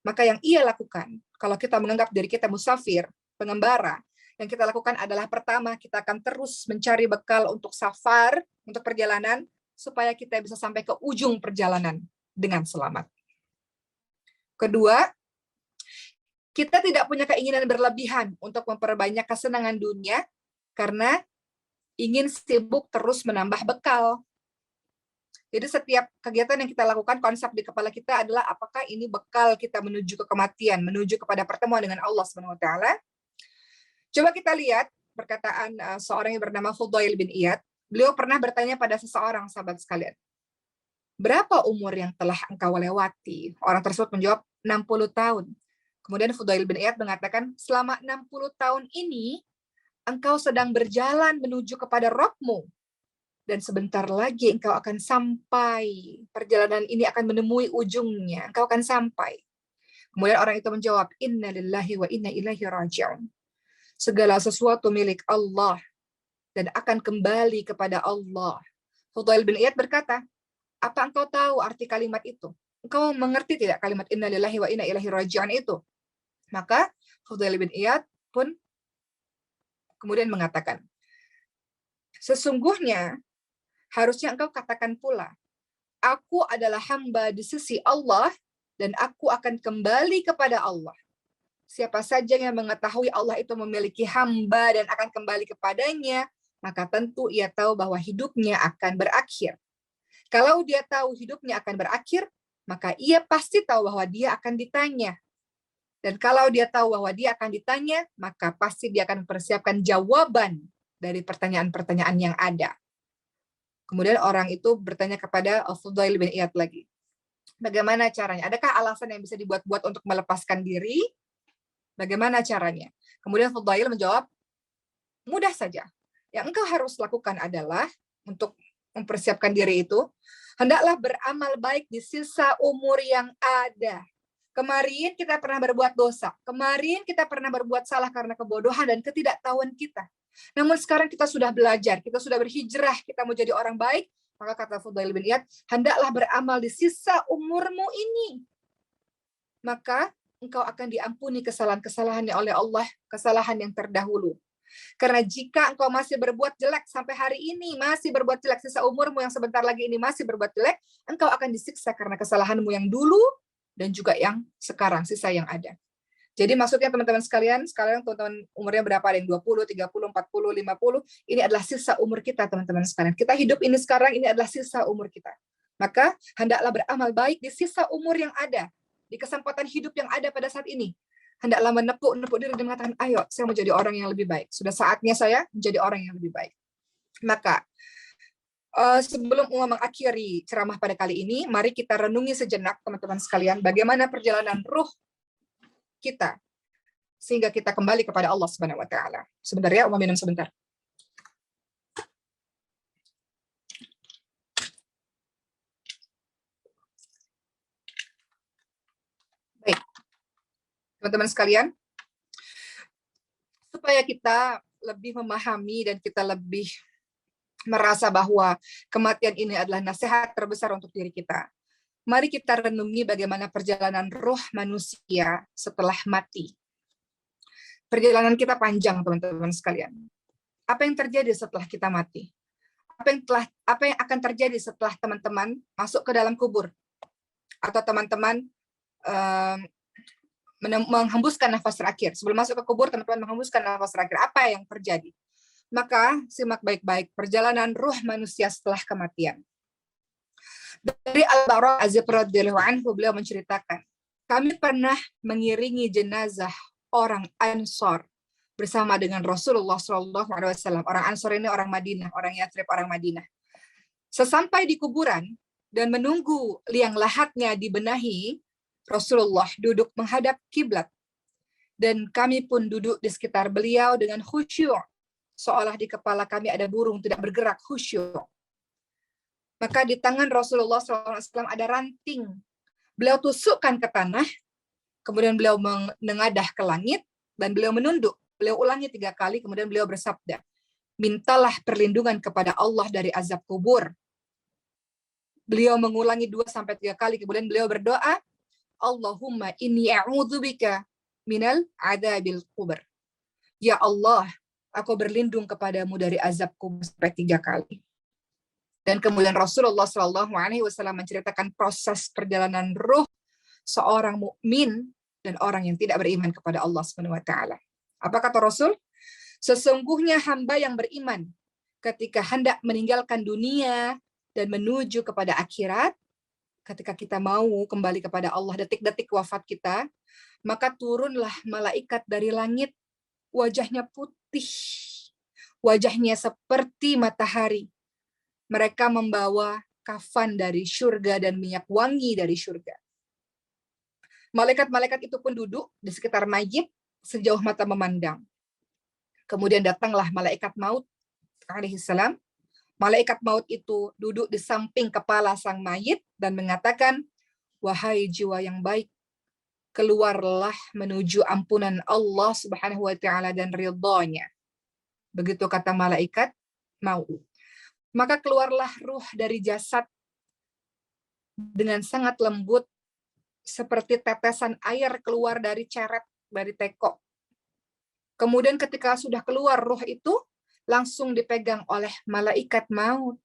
Maka yang ia lakukan, kalau kita menganggap diri kita musafir, pengembara, yang kita lakukan adalah pertama, kita akan terus mencari bekal untuk safar, untuk perjalanan, supaya kita bisa sampai ke ujung perjalanan dengan selamat. Kedua, kita tidak punya keinginan berlebihan untuk memperbanyak kesenangan dunia, karena ingin sibuk terus menambah bekal. Jadi setiap kegiatan yang kita lakukan, konsep di kepala kita adalah apakah ini bekal kita menuju ke kematian, menuju kepada pertemuan dengan Allah SWT. Coba kita lihat perkataan seorang yang bernama Fudail bin Iyad. Beliau pernah bertanya pada seseorang, sahabat sekalian, berapa umur yang telah engkau lewati? Orang tersebut menjawab 60 tahun. Kemudian Fudail bin Iyad mengatakan, selama 60 tahun ini, engkau sedang berjalan menuju kepada Rabb-Mu. Dan sebentar lagi engkau akan sampai. Perjalanan ini akan menemui ujungnya. Engkau akan sampai. Kemudian orang itu menjawab, Inna lillahi wa inna ilaihi raji'un. Segala sesuatu milik Allah dan akan kembali kepada Allah. Fudail bin Iyad berkata, apa engkau tahu arti kalimat itu? Engkau mengerti tidak kalimat Inna lillahi wa inna ilaihi raji'un itu? Maka Fudail bin Iyad pun kemudian mengatakan, sesungguhnya harusnya engkau katakan pula, aku adalah hamba di sisi Allah dan aku akan kembali kepada Allah. Siapa saja yang mengetahui Allah itu memiliki hamba dan akan kembali kepadanya, maka tentu ia tahu bahwa hidupnya akan berakhir. Kalau dia tahu hidupnya akan berakhir, maka ia pasti tahu bahwa dia akan ditanya. Dan kalau dia tahu bahwa dia akan ditanya, maka pasti dia akan mempersiapkan jawaban dari pertanyaan-pertanyaan yang ada. Kemudian orang itu bertanya kepada Al-Fudail bin Iyad lagi. Bagaimana caranya? Adakah alasan yang bisa dibuat-buat untuk melepaskan diri? Bagaimana caranya? Kemudian Fudail menjawab, mudah saja. Yang engkau harus lakukan adalah untuk mempersiapkan diri itu, hendaklah beramal baik di sisa umur yang ada. Kemarin kita pernah berbuat dosa. Kemarin kita pernah berbuat salah karena kebodohan dan ketidaktahuan kita. Namun sekarang kita sudah belajar, kita sudah berhijrah, kita mau jadi orang baik. Maka kata Fudail bin Iyad, hendaklah beramal di sisa umurmu ini. Maka engkau akan diampuni kesalahan-kesalahannya oleh Allah, kesalahan yang terdahulu. Karena jika engkau masih berbuat jelek sampai hari ini, masih berbuat jelek, sisa umurmu yang sebentar lagi ini masih berbuat jelek, engkau akan disiksa karena kesalahanmu yang dulu dan juga yang sekarang, sisa yang ada. Jadi maksudnya teman-teman sekalian teman-teman umurnya berapa? Ada yang 20, 30, 40, 50, ini adalah sisa umur kita teman-teman sekalian. Kita hidup ini sekarang, ini adalah sisa umur kita. Maka hendaklah beramal baik di sisa umur yang ada, di kesempatan hidup yang ada pada saat ini. Hendaklah menepuk diri dan mengatakan, ayo saya mau jadi orang yang lebih baik. Sudah saatnya saya menjadi orang yang lebih baik. Maka sebelum mengakhiri ceramah pada kali ini, mari kita renungi sejenak teman-teman sekalian, bagaimana perjalanan ruh kita sehingga kita kembali kepada Allah Subhanahu wa taala. Sebentar ya, minum sebentar. Baik. Teman-teman sekalian, supaya kita lebih memahami dan kita lebih merasa bahwa kematian ini adalah nasihat terbesar untuk diri kita. Mari kita renungi bagaimana perjalanan roh manusia setelah mati. Perjalanan kita panjang, teman-teman sekalian. Apa yang terjadi setelah kita mati? Apa yang akan terjadi setelah teman-teman masuk ke dalam kubur? Atau teman-teman menghembuskan nafas terakhir. Sebelum masuk ke kubur, teman-teman menghembuskan nafas terakhir. Apa yang terjadi? Maka simak baik-baik perjalanan ruh manusia setelah kematian. Dari Al-Bara Azib radhiyallahu anhu, beliau menceritakan, kami pernah mengiringi jenazah orang Ansor bersama dengan Rasulullah SAW. Orang Ansor ini orang Madinah, orang Yathrib, orang Madinah. Sesampai di kuburan dan menunggu liang lahatnya dibenahi, Rasulullah duduk menghadap kiblat. Dan kami pun duduk di sekitar beliau dengan khusyuk, seolah di kepala kami ada burung tidak bergerak, khusyuk. Maka di tangan Rasulullah SAW ada ranting. Beliau tusukkan ke tanah, kemudian beliau menengadah ke langit, dan beliau menunduk. Beliau ulangi 3 kali, kemudian beliau bersabda, mintalah perlindungan kepada Allah dari azab kubur. Beliau mengulangi 2-3 kali, kemudian beliau berdoa, Allahumma inni a'udzubika minal adabil kubur. Ya Allah, aku berlindung kepadamu dari azab kubur sampai 3 kali. Dan kemudian Rasulullah SAW menceritakan proses perjalanan ruh seorang mukmin dan orang yang tidak beriman kepada Allah Subhanahu wa taala. Apa kata Rasul? Sesungguhnya hamba yang beriman ketika hendak meninggalkan dunia dan menuju kepada akhirat, ketika kita mau kembali kepada Allah detik-detik wafat kita, maka turunlah malaikat dari langit, wajahnya putih, wajahnya seperti matahari. Mereka membawa kafan dari surga dan minyak wangi dari surga. Malaikat-malaikat itu pun duduk di sekitar mayit sejauh mata memandang. Kemudian datanglah malaikat maut alaihissalam. Malaikat maut itu duduk di samping kepala sang mayit dan mengatakan, wahai jiwa yang baik, keluarlah menuju ampunan Allah Subhanahu wa taala dan ridhanya. Begitu kata malaikat maut. Maka keluarlah ruh dari jasad dengan sangat lembut, seperti tetesan air keluar dari ceret, dari teko. Kemudian ketika sudah keluar ruh itu, langsung dipegang oleh malaikat maut.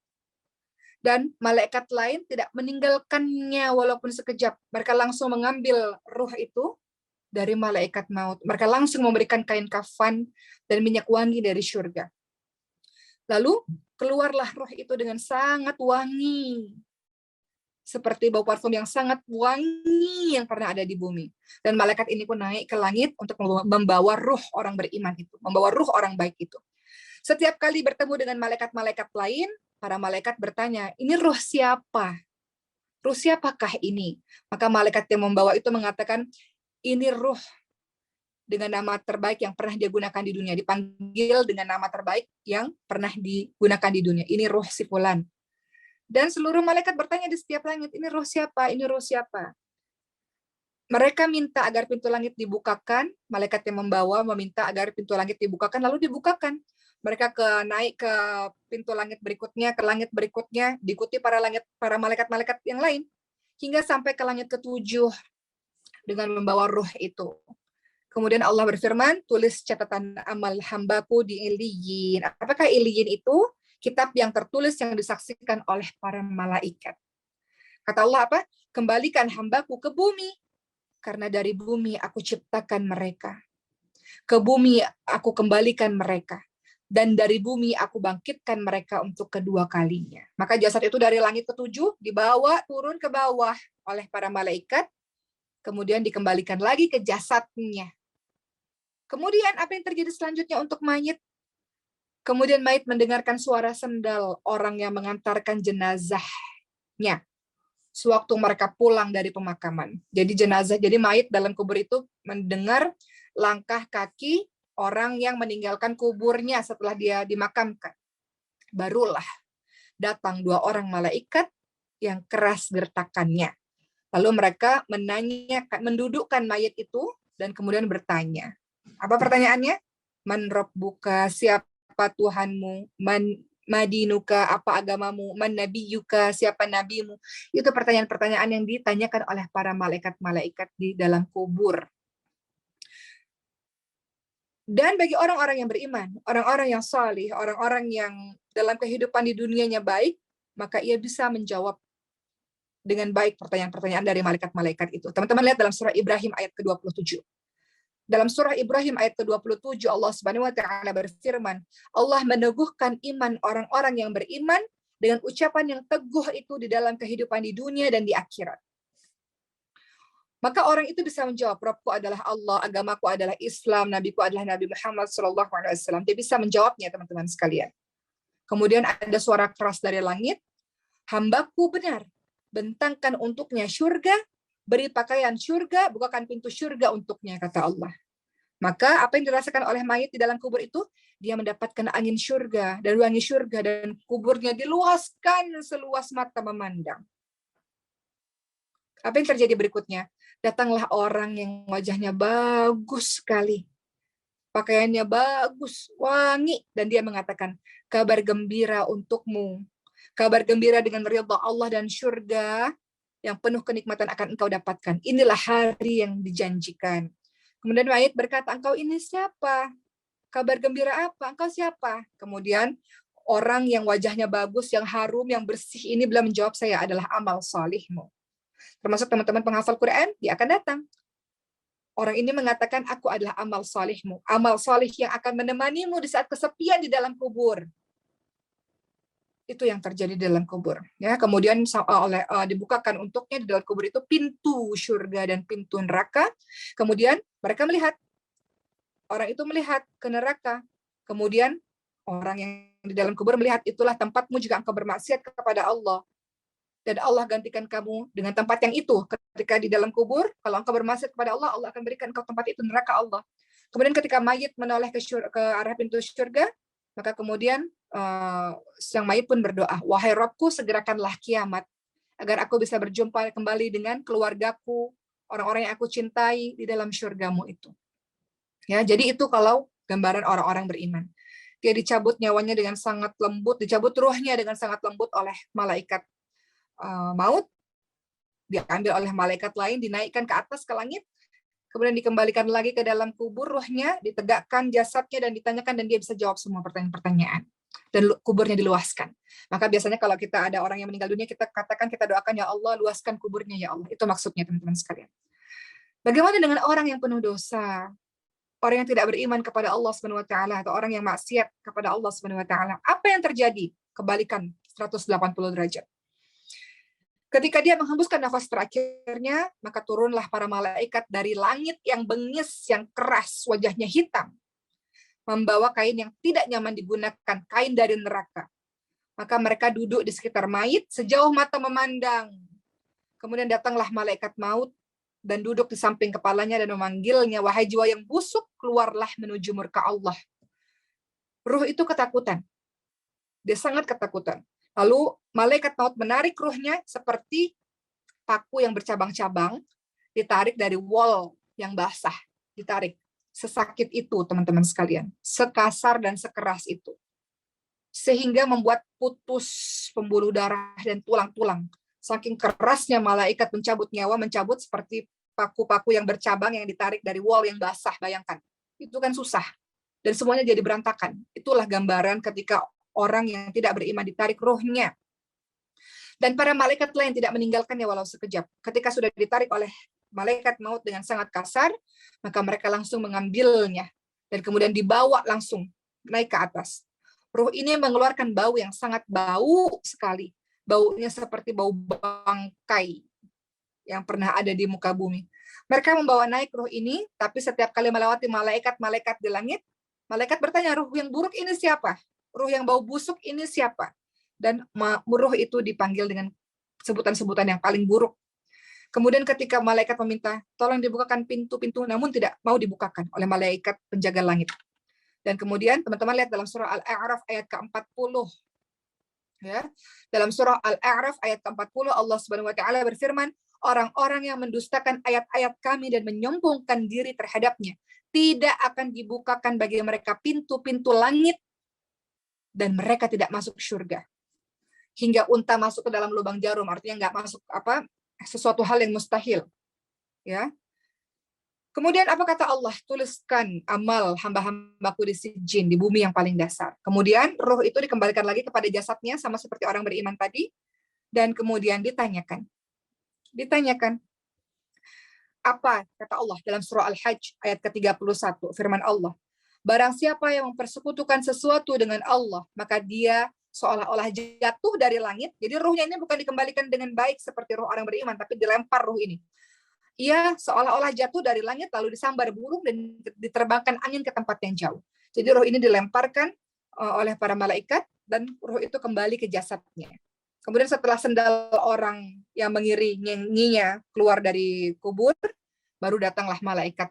Dan malaikat lain tidak meninggalkannya walaupun sekejap. Mereka langsung mengambil ruh itu dari malaikat maut. Mereka langsung memberikan kain kafan dan minyak wangi dari surga. Lalu keluarlah ruh itu dengan sangat wangi. seperti bau parfum yang sangat wangi yang pernah ada di bumi. Dan malaikat ini pun naik ke langit untuk membawa ruh orang beriman itu, membawa ruh orang baik itu. Setiap kali bertemu dengan malaikat-malaikat lain, para malaikat bertanya, ini ruh siapa? Ruh siapakah ini? Maka malaikat yang membawa itu mengatakan, ini ruh dengan nama terbaik yang pernah dia gunakan di dunia. Dipanggil dengan nama terbaik yang pernah digunakan di dunia. Ini ruh si fulan. Dan seluruh malaikat bertanya di setiap langit, ini ruh siapa? Ini ruh siapa? Mereka minta agar pintu langit dibukakan, malaikat yang membawa meminta agar pintu langit dibukakan, lalu dibukakan. Mereka naik ke pintu langit berikutnya, ke langit berikutnya, diikuti para malaikat-malaikat yang lain, hingga sampai ke langit ke-7 dengan membawa ruh itu. Kemudian Allah berfirman, tulis catatan amal hambaku di Iliyin. Apakah Iliyin itu? Kitab yang tertulis yang disaksikan oleh para malaikat. Kata Allah apa? Kembalikan hambaku ke bumi, karena dari bumi aku ciptakan mereka. Ke bumi aku kembalikan mereka. Dan dari bumi aku bangkitkan mereka untuk kedua kalinya. Maka jasad itu dari langit ke-7 dibawa turun ke bawah oleh para malaikat, kemudian dikembalikan lagi ke jasadnya. Kemudian apa yang terjadi selanjutnya untuk mayit? Kemudian mayit mendengarkan suara sendal orang yang mengantarkan jenazahnya sewaktu mereka pulang dari pemakaman. Jadi mayit dalam kubur itu mendengar langkah kaki orang yang meninggalkan kuburnya setelah dia dimakamkan. Barulah datang 2 orang malaikat yang keras gertakannya. Lalu mereka mendudukkan mayit itu dan kemudian bertanya. Apa pertanyaannya? Man rabbuka, siapa Tuhanmu? Man madinuka, apa agamamu? Man nabiyuka, siapa nabimu? Itu pertanyaan-pertanyaan yang ditanyakan oleh para malaikat-malaikat di dalam kubur. Dan bagi orang-orang yang beriman, orang-orang yang salih, orang-orang yang dalam kehidupan di dunianya baik, maka ia bisa menjawab dengan baik pertanyaan-pertanyaan dari malaikat-malaikat itu. Teman-teman lihat dalam surah Ibrahim ayat ke-27. Dalam surah Ibrahim ayat ke-27 Allah Subhanahu wa taala berfirman, Allah meneguhkan iman orang-orang yang beriman dengan ucapan yang teguh itu di dalam kehidupan di dunia dan di akhirat. Maka orang itu bisa menjawab, Rabbku adalah Allah, agamaku adalah Islam, nabiku adalah Nabi Muhammad SAW. Dia bisa menjawabnya, teman-teman sekalian. Kemudian ada suara keras dari langit, hambaku benar, bentangkan untuknya syurga, beri pakaian syurga, bukakan pintu syurga untuknya, kata Allah. Maka apa yang dirasakan oleh mayit di dalam kubur itu, dia mendapatkan angin syurga dan wangi syurga, dan kuburnya diluaskan seluas mata memandang. Apa yang terjadi berikutnya? Datanglah orang yang wajahnya bagus sekali, pakaiannya bagus, wangi, dan dia mengatakan, kabar gembira untukmu, kabar gembira dengan ridha Allah dan syurga yang penuh kenikmatan akan engkau dapatkan. Inilah hari yang dijanjikan. Kemudian mayit berkata, engkau ini siapa? Kabar gembira apa? Engkau siapa? Kemudian orang yang wajahnya bagus, yang harum, yang bersih ini belum menjawab, saya adalah amal salihmu. Termasuk teman-teman penghafal Quran, dia akan datang. Orang ini mengatakan, aku adalah amal salihmu. Amal salih yang akan menemanimu di saat kesepian di dalam kubur. Itu yang terjadi di dalam kubur. Ya, kemudian dibukakan untuknya di dalam kubur itu pintu surga dan pintu neraka. Kemudian mereka melihat, orang itu melihat ke neraka. Kemudian orang yang di dalam kubur melihat, itulah tempatmu jika engkau bermaksiat kepada Allah. Dan Allah gantikan kamu dengan tempat yang itu. Ketika di dalam kubur, kalau engkau bermaksiat kepada Allah, Allah akan berikan engkau tempat itu, neraka Allah. Kemudian ketika mayit menoleh ke arah pintu surga, maka kemudian sang mayit pun berdoa, wahai Rabbku, segerakanlah kiamat, agar aku bisa berjumpa kembali dengan keluargaku, orang-orang yang aku cintai di dalam surgamu itu. Ya, jadi itu kalau gambaran orang-orang beriman. Dia dicabut nyawanya dengan sangat lembut, dicabut ruhnya dengan sangat lembut oleh malaikat maut, diambil oleh malaikat lain, dinaikkan ke atas ke langit, kemudian dikembalikan lagi ke dalam kubur, ruhnya ditegakkan jasadnya dan ditanyakan, dan dia bisa jawab semua pertanyaan-pertanyaan. Dan kuburnya diluaskan. Maka biasanya kalau kita ada orang yang meninggal dunia, kita katakan, kita doakan, ya Allah, luaskan kuburnya, ya Allah. Itu maksudnya, teman-teman sekalian. Bagaimana dengan orang yang penuh dosa? Orang yang tidak beriman kepada Allah Subhanahu wa taala, atau orang yang maksiat kepada Allah Subhanahu wa taala? Apa yang terjadi? Kebalikan 180 derajat. Ketika dia menghembuskan nafas terakhirnya, maka turunlah para malaikat dari langit yang bengis, yang keras, wajahnya hitam, membawa kain yang tidak nyaman digunakan, kain dari neraka. Maka mereka duduk di sekitar mayit sejauh mata memandang. Kemudian datanglah malaikat maut dan duduk di samping kepalanya dan memanggilnya, wahai jiwa yang busuk, keluarlah menuju murka Allah. Ruh itu ketakutan. Dia sangat ketakutan. Lalu malaikat maut menarik ruhnya seperti paku yang bercabang-cabang, ditarik dari wol yang basah, ditarik. Sesakit itu, teman-teman sekalian. Sekasar dan sekeras itu. Sehingga membuat putus pembuluh darah dan tulang-tulang. Saking kerasnya malaikat mencabut nyawa, mencabut seperti paku-paku yang bercabang yang ditarik dari wol yang basah, bayangkan. Itu kan susah. Dan semuanya jadi berantakan. Itulah gambaran ketika orang yang tidak beriman ditarik rohnya. Dan para malaikat lain tidak meninggalkannya walau sekejap. Ketika sudah ditarik oleh malaikat maut dengan sangat kasar, maka mereka langsung mengambilnya. Dan kemudian dibawa langsung naik ke atas. Roh ini mengeluarkan bau yang sangat bau sekali. Baunya seperti bau bangkai yang pernah ada di muka bumi. Mereka membawa naik roh ini, tapi setiap kali melewati malaikat-malaikat di langit, malaikat bertanya, ruh yang buruk ini siapa? Ruh yang bau busuk ini siapa? Dan ruh itu dipanggil dengan sebutan-sebutan yang paling buruk. Kemudian ketika malaikat meminta, tolong dibukakan pintu-pintu, namun tidak mau dibukakan oleh malaikat penjaga langit. Dan kemudian teman-teman lihat dalam surah Al-A'raf ayat ke-40. Ya. Dalam surah Al-A'raf ayat ke-40 Allah Subhanahu wa taala berfirman, orang-orang yang mendustakan ayat-ayat kami dan menyombongkan diri terhadapnya tidak akan dibukakan bagi mereka pintu-pintu langit dan mereka tidak masuk surga. Hingga unta masuk ke dalam lubang jarum, artinya nggak masuk sesuatu hal yang mustahil. Ya. Kemudian apa kata Allah? Tuliskan amal hamba-hambaku di sijin, di bumi yang paling dasar. Kemudian roh itu dikembalikan lagi kepada jasadnya sama seperti orang beriman tadi. Dan kemudian ditanyakan. Apa kata Allah dalam surah Al-Hajj ayat ke-31, firman Allah. Barang siapa yang mempersekutukan sesuatu dengan Allah, maka dia seolah-olah jatuh dari langit. Jadi ruhnya ini bukan dikembalikan dengan baik seperti ruh orang beriman, tapi dilempar ruh ini. Ia seolah-olah jatuh dari langit lalu disambar burung dan diterbangkan angin ke tempat yang jauh. Jadi roh ini dilemparkan oleh para malaikat dan roh itu kembali ke jasadnya. Kemudian setelah sendal orang yang mengiringinya keluar dari kubur, baru datanglah malaikat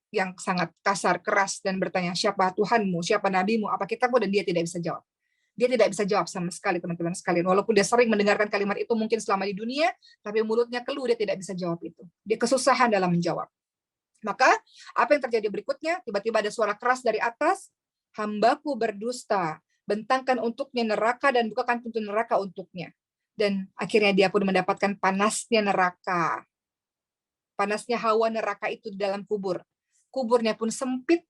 yang sangat kasar, keras, dan bertanya, siapa Tuhanmu, siapa nabimu, apa kitabmu, dan dia tidak bisa jawab. Dia tidak bisa jawab sama sekali, teman-teman sekalian. Walaupun dia sering mendengarkan kalimat itu mungkin selama di dunia, tapi mulutnya keluh, dia tidak bisa jawab itu. Dia kesusahan dalam menjawab. Maka, apa yang terjadi berikutnya? Tiba-tiba ada suara keras dari atas, hambaku berdusta, bentangkan untuknya neraka dan bukakan pintu neraka untuknya. Dan akhirnya dia pun mendapatkan panasnya neraka. Panasnya hawa neraka itu di dalam kubur. Kuburnya pun sempit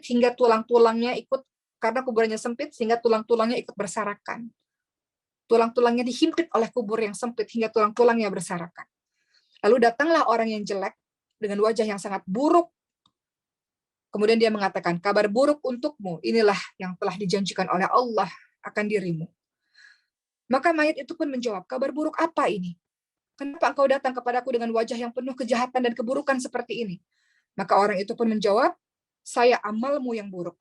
hingga tulang-tulangnya ikut, karena kuburnya sempit sehingga tulang-tulangnya ikut bersarakan. Tulang-tulangnya dihimpit oleh kubur yang sempit hingga tulang-tulangnya bersarakan. Lalu datanglah orang yang jelek dengan wajah yang sangat buruk. Kemudian dia mengatakan, kabar buruk untukmu, inilah yang telah dijanjikan oleh Allah akan dirimu. Maka mayat itu pun menjawab, kabar buruk apa ini? Kenapa engkau datang kepadaku dengan wajah yang penuh kejahatan dan keburukan seperti ini? Maka orang itu pun menjawab, saya amalmu yang buruk.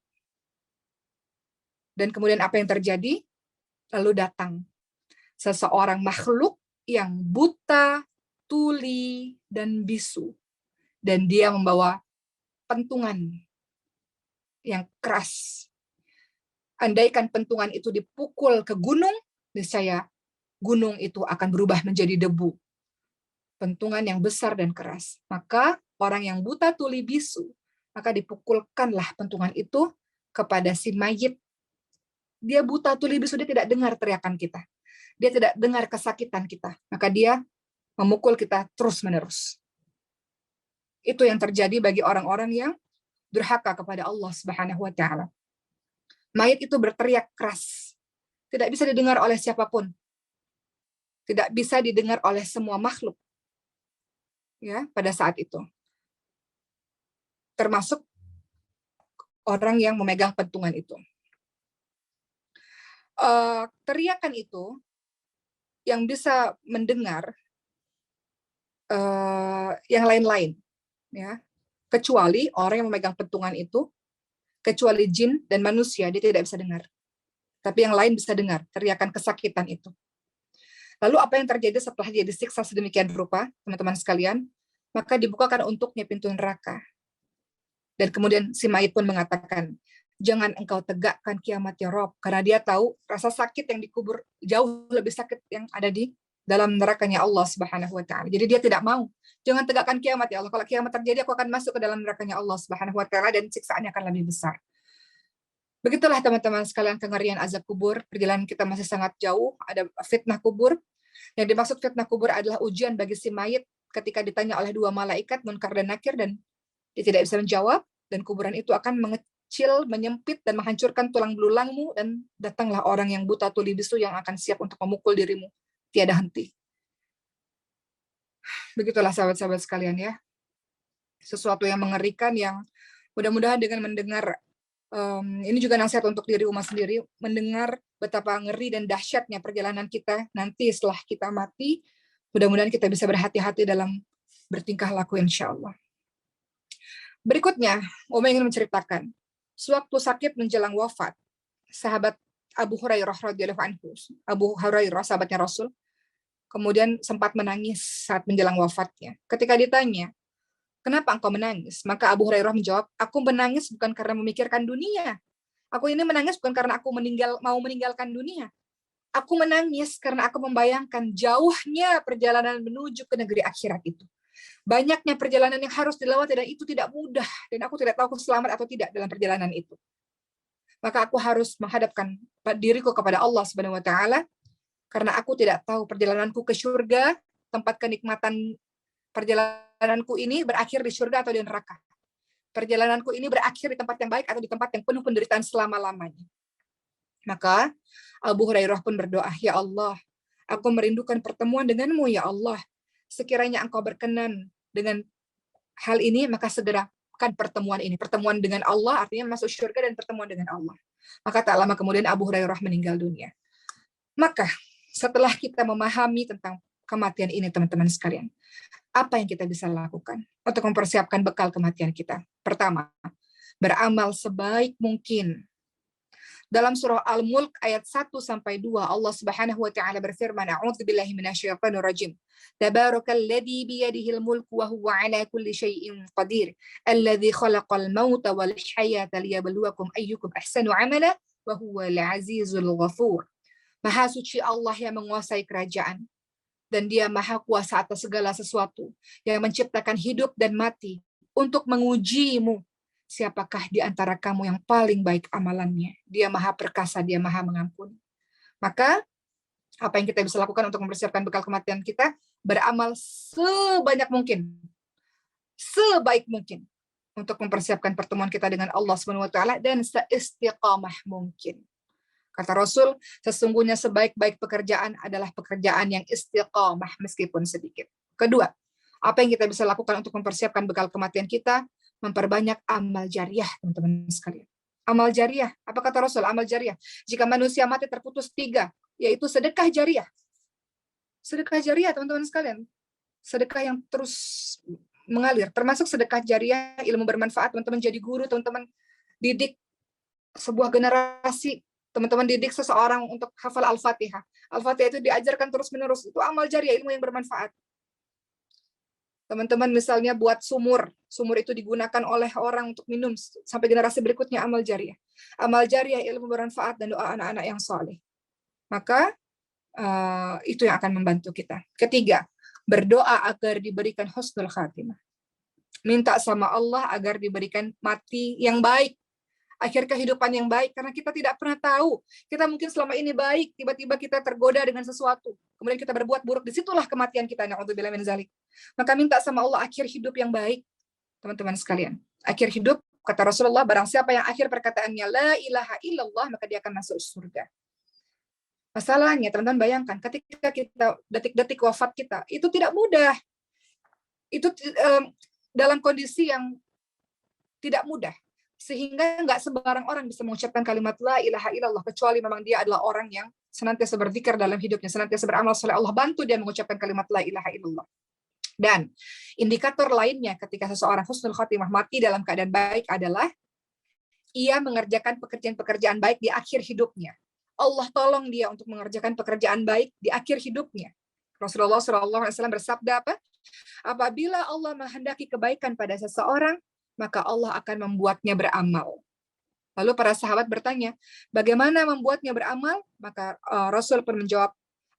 Dan kemudian apa yang terjadi? Lalu datang seseorang makhluk yang buta, tuli, dan bisu. Dan dia membawa pentungan yang keras. Andaikan pentungan itu dipukul ke gunung, niscaya gunung itu akan berubah menjadi debu. Pentungan yang besar dan keras. Maka orang yang buta, tuli, bisu, maka dipukulkanlah pentungan itu kepada si mayit. Dia buta, tuli, bisu, dia tidak dengar teriakan kita. Dia tidak dengar kesakitan kita. Maka dia memukul kita terus-menerus. Itu yang terjadi bagi orang-orang yang durhaka kepada Allah Subhanahu wa taala. Mayit itu berteriak keras. Tidak bisa didengar oleh siapapun. Tidak bisa didengar oleh semua makhluk. Ya, pada saat itu. Termasuk orang yang memegang pentungan itu. Teriakan itu yang bisa mendengar yang lain-lain, ya, kecuali orang yang memegang pentungan itu, kecuali jin dan manusia, dia tidak bisa dengar. Tapi yang lain bisa dengar teriakan kesakitan itu. Lalu apa yang terjadi setelah dia disiksa sedemikian rupa, teman-teman sekalian? Maka dibukakan untuknya pintu neraka. Dan kemudian si mayit pun mengatakan, jangan engkau tegakkan kiamat ya Rob, karena dia tahu rasa sakit yang dikubur jauh lebih sakit yang ada di dalam nerakanya Allah Subhanahu wa taala. Jadi dia tidak mau. Jangan tegakkan kiamat ya Allah. Kalau kiamat terjadi aku akan masuk ke dalam nerakanya Allah Subhanahu wa taala dan siksaannya akan lebih besar. Begitulah teman-teman sekalian kengerian azab kubur. Perjalanan kita masih sangat jauh. Ada fitnah kubur. Yang dimaksud fitnah kubur adalah ujian bagi si mayit ketika ditanya oleh dua malaikat Munkar dan Nakir dan dia tidak bisa menjawab, dan kuburan itu akan mengecil, menyempit, dan menghancurkan tulang belulangmu, dan datanglah orang yang buta tuli bisu yang akan siap untuk memukul dirimu tiada henti. Begitulah sahabat-sahabat sekalian ya. Sesuatu yang mengerikan yang mudah-mudahan dengan mendengar, ini juga nasihat untuk diri umat sendiri, mendengar betapa ngeri dan dahsyatnya perjalanan kita nanti setelah kita mati, mudah-mudahan kita bisa berhati-hati dalam bertingkah laku insya Allah. Berikutnya, Oma ingin menceritakan, sewaktu sakit menjelang wafat, sahabat Abu Hurairah radhiyallahu anhu, Abu Hurairah sahabatnya Rasul, kemudian sempat menangis saat menjelang wafatnya. Ketika ditanya, kenapa engkau menangis? Maka Abu Hurairah menjawab, aku menangis bukan karena memikirkan dunia. Aku ini menangis bukan karena aku mau meninggalkan dunia. Aku menangis karena aku membayangkan jauhnya perjalanan menuju ke negeri akhirat itu. Banyaknya perjalanan yang harus dilewati dan itu tidak mudah. Dan aku tidak tahu aku selamat atau tidak dalam perjalanan itu. Maka aku harus menghadapkan diriku kepada Allah Subhanahu wa taala karena aku tidak tahu perjalananku ke surga, tempat kenikmatan perjalananku ini berakhir di surga atau di neraka. Perjalananku ini berakhir di tempat yang baik atau di tempat yang penuh penderitaan selama-lamanya. Maka Abu Hurairah pun berdoa, ya Allah, aku merindukan pertemuan denganmu ya Allah. Sekiranya engkau berkenan dengan hal ini, maka segerakan pertemuan ini. Pertemuan dengan Allah artinya masuk surga dan pertemuan dengan Allah. Maka tak lama kemudian Abu Hurairah meninggal dunia. Maka setelah kita memahami tentang kematian ini, teman-teman sekalian, apa yang kita bisa lakukan untuk mempersiapkan bekal kematian kita? Pertama, beramal sebaik mungkin. Dalam surah Al-Mulk ayat 1-2 Allah Subhanahu wa taala berfirman, A'udzubillahi minasyaitonir rajim. Tabarakalladzi biyadihil mulku wa huwa 'ala kulli syai'in qadir. Alladzi khalaqal mauta wal hayata liyabluwakum ayyukum ahsanu 'amala wa huwal 'azizul ghafur. Maha suci Allah yang menguasai kerajaan dan Dia maha kuasa atas segala sesuatu, yang menciptakan hidup dan mati untuk mengujimu. Siapakah di antara kamu yang paling baik amalannya? Dia maha perkasa, dia maha mengampuni. Maka, apa yang kita bisa lakukan untuk mempersiapkan bekal kematian kita? Beramal sebanyak mungkin, sebaik mungkin, untuk mempersiapkan pertemuan kita dengan Allah SWT dan seistiqamah mungkin. Kata Rasul, sesungguhnya sebaik-baik pekerjaan adalah pekerjaan yang istiqamah meskipun sedikit. Kedua, apa yang kita bisa lakukan untuk mempersiapkan bekal kematian kita? Memperbanyak amal jariah, teman-teman sekalian. Amal jariah, apa kata Rasul? Amal jariah. Jika manusia mati terputus 3, yaitu sedekah jariah. Sedekah jariah, teman-teman sekalian. Sedekah yang terus mengalir. Termasuk sedekah jariah, ilmu bermanfaat. Teman-teman jadi guru, teman-teman didik sebuah generasi. Teman-teman didik seseorang untuk hafal Al-Fatihah. Al-Fatihah itu diajarkan terus-menerus. Itu amal jariah, ilmu yang bermanfaat. Teman-teman misalnya buat sumur. Sumur itu digunakan oleh orang untuk minum sampai generasi berikutnya, amal jariah. Amal jariah, ilmu bermanfaat, dan doa anak-anak yang soleh. Maka itu yang akan membantu kita. Ketiga, berdoa agar diberikan husnul khatimah. Minta sama Allah agar diberikan mati yang baik, akhir kehidupan yang baik, karena kita tidak pernah tahu. Kita mungkin selama ini baik, tiba-tiba kita tergoda dengan sesuatu, kemudian kita berbuat buruk, disitulah kematian kita. Na'udzubillah min dzalik. Maka minta sama Allah akhir hidup yang baik, teman-teman sekalian. Akhir hidup, kata Rasulullah, barang siapa yang akhir perkataannya la ilaha illallah, maka dia akan masuk surga. Masalahnya, teman-teman bayangkan, ketika kita detik-detik wafat kita, itu tidak mudah. Itu dalam kondisi yang tidak mudah. Sehingga nggak sembarang orang bisa mengucapkan kalimat la ilaha illallah kecuali memang dia adalah orang yang senantiasa berzikir dalam hidupnya, senantiasa beramal soleh. Allah bantu dia mengucapkan kalimat la ilaha illallah. Dan indikator lainnya ketika seseorang husnul khotimah, mati dalam keadaan baik, adalah ia mengerjakan pekerjaan-pekerjaan baik di akhir hidupnya. Allah tolong dia untuk mengerjakan pekerjaan baik di akhir hidupnya. Rasulullah SAW bersabda apa? Apabila Allah menghendaki kebaikan pada seseorang, maka Allah akan membuatnya beramal. Lalu para sahabat bertanya, bagaimana membuatnya beramal? Maka Rasul pun menjawab,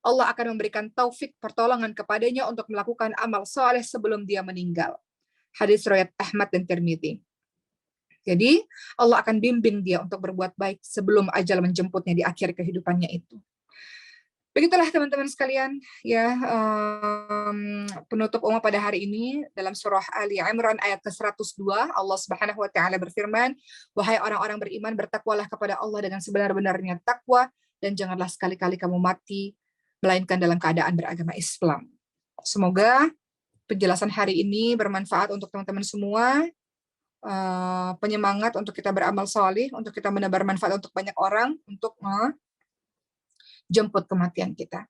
Allah akan memberikan taufik pertolongan kepadanya untuk melakukan amal soleh sebelum dia meninggal. Hadis riwayat Ahmad dan Tirmidzi. Jadi Allah akan bimbing dia untuk berbuat baik sebelum ajal menjemputnya di akhir kehidupannya itu. Begitulah teman-teman sekalian, ya, penutup umum pada hari ini dalam surah Ali Imran ayat ke-102, Allah Subhanahu wa taala berfirman, wahai orang-orang beriman, bertakwalah kepada Allah dengan sebenar-benarnya takwa, dan janganlah sekali-kali kamu mati melainkan dalam keadaan beragama Islam. Semoga penjelasan hari ini bermanfaat untuk teman-teman semua, penyemangat untuk kita beramal salih, untuk kita menebar manfaat untuk banyak orang, untuk jemput kematian kita.